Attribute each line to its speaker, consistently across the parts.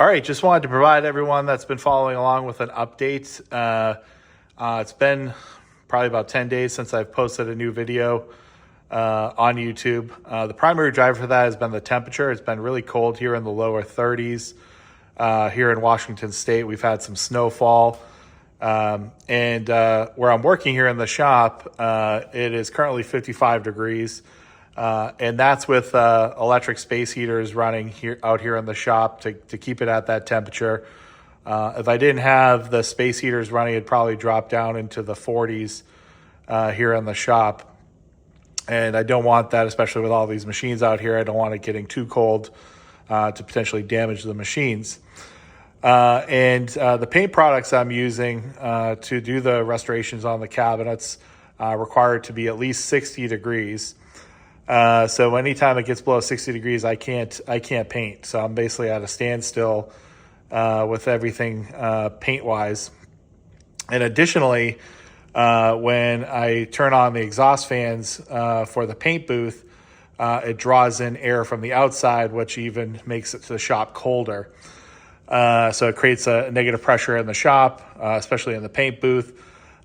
Speaker 1: All right, just wanted to provide everyone that's been following along with an update. It's been probably about 10 days since I've posted a new video on YouTube. The primary driver for that has been the temperature. It's been really cold here in the lower 30s. Here in Washington State, we've had some snowfall. And where I'm working here in the shop, it is currently 55 degrees. And that's with electric space heaters running out here in the shop to keep it at that temperature. If I didn't have the space heaters running, it'd probably drop down into the 40s here in the shop. And I don't want that, especially with all these machines out here. I don't want it getting too cold to potentially damage the machines. And the paint products I'm using to do the restorations on the cabinets require it to be at least 60 degrees. So anytime it gets below 60 degrees, I can't paint. So I'm basically at a standstill with everything paint-wise. And additionally, when I turn on the exhaust fans for the paint booth, it draws in air from the outside, which even makes it to the shop colder. So it creates a negative pressure in the shop, especially in the paint booth.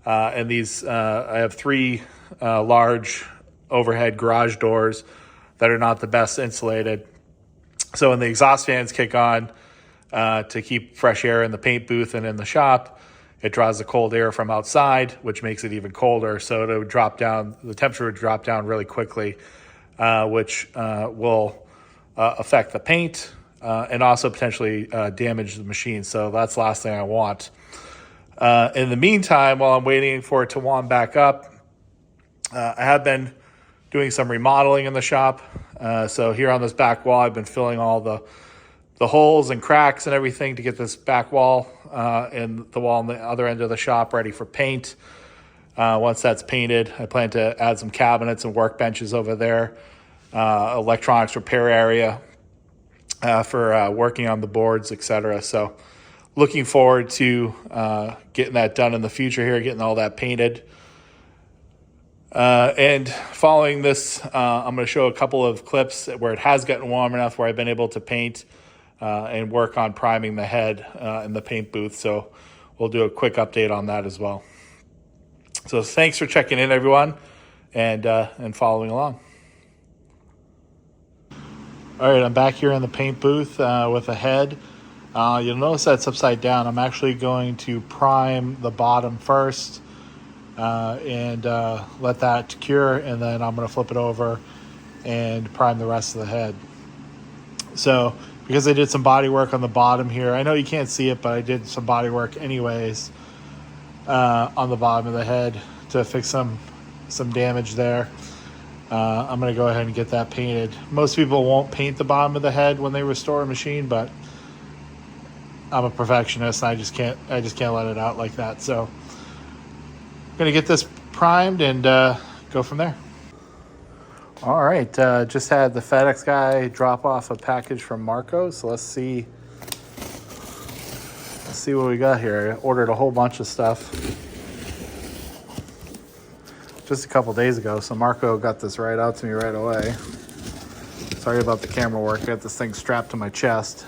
Speaker 1: And these, I have three large overhead garage doors that are not the best insulated. So when the exhaust fans kick on to keep fresh air in the paint booth and in the shop, it draws the cold air from outside, which makes it even colder. So it would drop down, the temperature would drop down really quickly, which will affect the paint and also potentially damage the machine. So that's the last thing I want. In the meantime, while I'm waiting for it to warm back up, I have been doing some remodeling in the shop. So here on this back wall, I've been filling all the holes and cracks and everything to get this back wall and the wall on the other end of the shop ready for paint. Once that's painted, I plan to add some cabinets and workbenches over there, electronics repair area for working on the boards, etc. So looking forward to getting that done in the future here, getting all that painted. And following this, I'm going to show a couple of clips where it has gotten warm enough where I've been able to paint and work on priming the head in the paint booth. So we'll do a quick update on that as well. So thanks for checking in, everyone, and following along. All right, I'm back here in the paint booth with a head. You'll notice that's upside down. I'm actually going to prime the bottom first. And let that cure, and then I'm going to flip it over and prime the rest of the head. So because I did some body work on the bottom here, I know you can't see it, but I did some body work anyways on the bottom of the head to fix some damage there. I'm going to go ahead and get that painted. Most people won't paint the bottom of the head when they restore a machine, but I'm a perfectionist and I just can't let it out like that. So I'm going to get this primed and go from there. All right, just had the FedEx guy drop off a package from Marco. So let's see what we got here. I ordered a whole bunch of stuff just a couple days ago. So Marco got this right out to me right away. Sorry about the camera work. I got this thing strapped to my chest.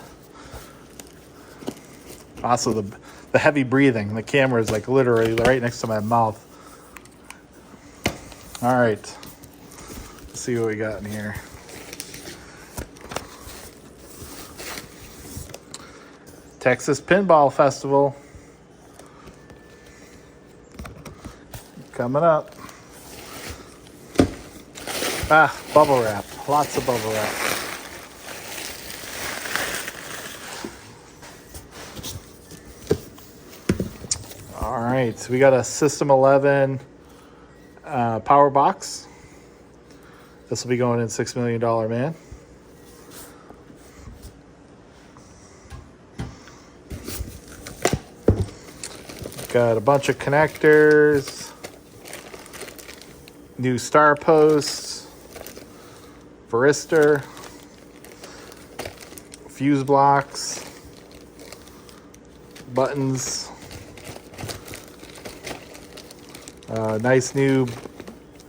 Speaker 1: Also, the heavy breathing. The camera is like literally right next to my mouth. All right, let's see what we got in here. Texas Pinball Festival coming up. Bubble wrap, lots of bubble wrap. All right, so we got a System 11 power box. This will be going in $6 Million Man. Got a bunch of connectors, new star posts, varistor, fuse blocks, buttons, nice new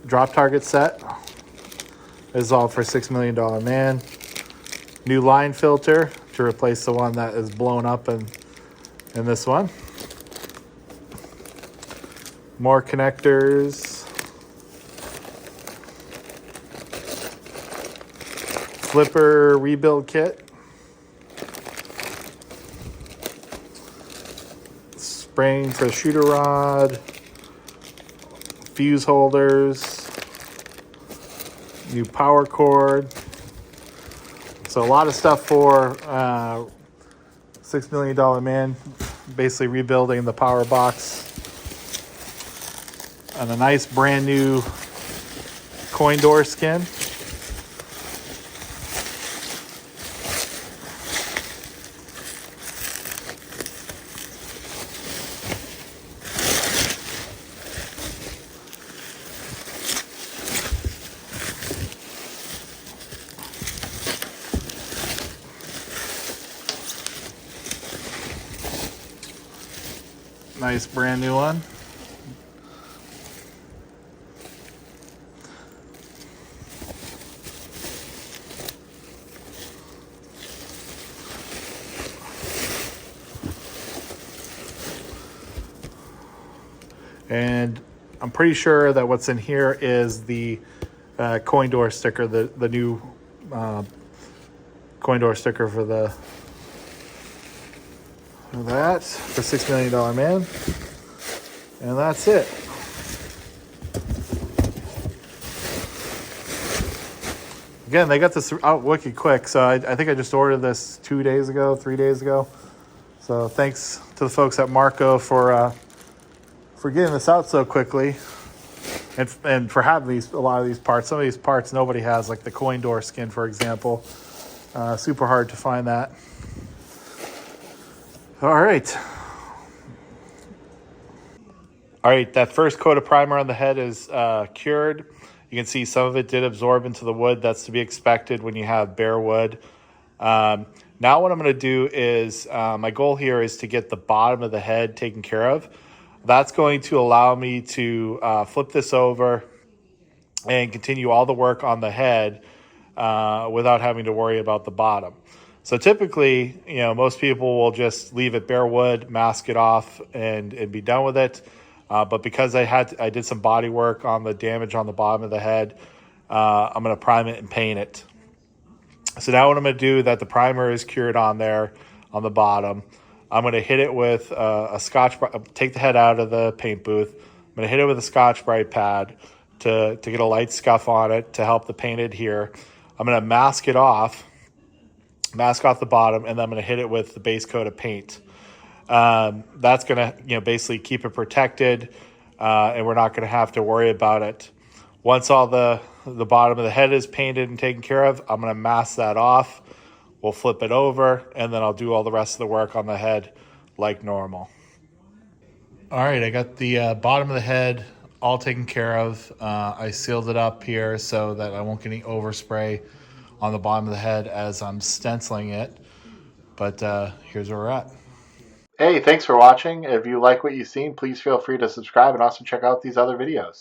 Speaker 1: drop target set. This is all for $6 Million Man. New line filter, to replace the one that is blown up in this one. More connectors. Flipper rebuild kit. Spring for the shooter rod. Fuse holders. New power cord. So a lot of stuff for $6 million man. Basically rebuilding the power box. And a nice brand new coin door skin. Nice brand new one. And I'm pretty sure that what's in here is the coin door sticker, the new coin door sticker for that for $6 million man. And that's it. Again, they got this out wicked quick, so I think I just ordered this 3 days ago. So thanks to the folks at Marco for getting this out so quickly, and for having a lot of these parts. Some of these parts nobody has, like the coin door skin, for example. Super hard to find that. All right, that first coat of primer on the head is cured. You can see some of it did absorb into the wood. That's to be expected when you have bare wood. Now what I'm going to do is, my goal here is to get the bottom of the head taken care of. That's going to allow me to flip this over and continue all the work on the head without having to worry about the bottom. So typically, most people will just leave it bare wood, mask it off, and be done with it. But because I did some body work on the damage on the bottom of the head, I'm going to prime it and paint it. So now what I'm going to do, that the primer is cured on there on the bottom, I'm going to hit it with a Scotch. Take the head out of the paint booth. I'm going to hit it with a Scotch-Brite pad to get a light scuff on it to help the paint adhere. I'm going to mask off the bottom, and then I'm going to hit it with the base coat of paint. That's going to basically keep it protected, and we're not going to have to worry about it. Once all the bottom of the head is painted and taken care of, I'm going to mask that off. We'll flip it over, and then I'll do all the rest of the work on the head like normal. All right, I got the bottom of the head all taken care of. I sealed it up here so that I won't get any overspray on the bottom of the head as I'm stenciling it. But here's where we're at. Hey, thanks for watching. If you like what you've seen, please feel free to subscribe and also check out these other videos.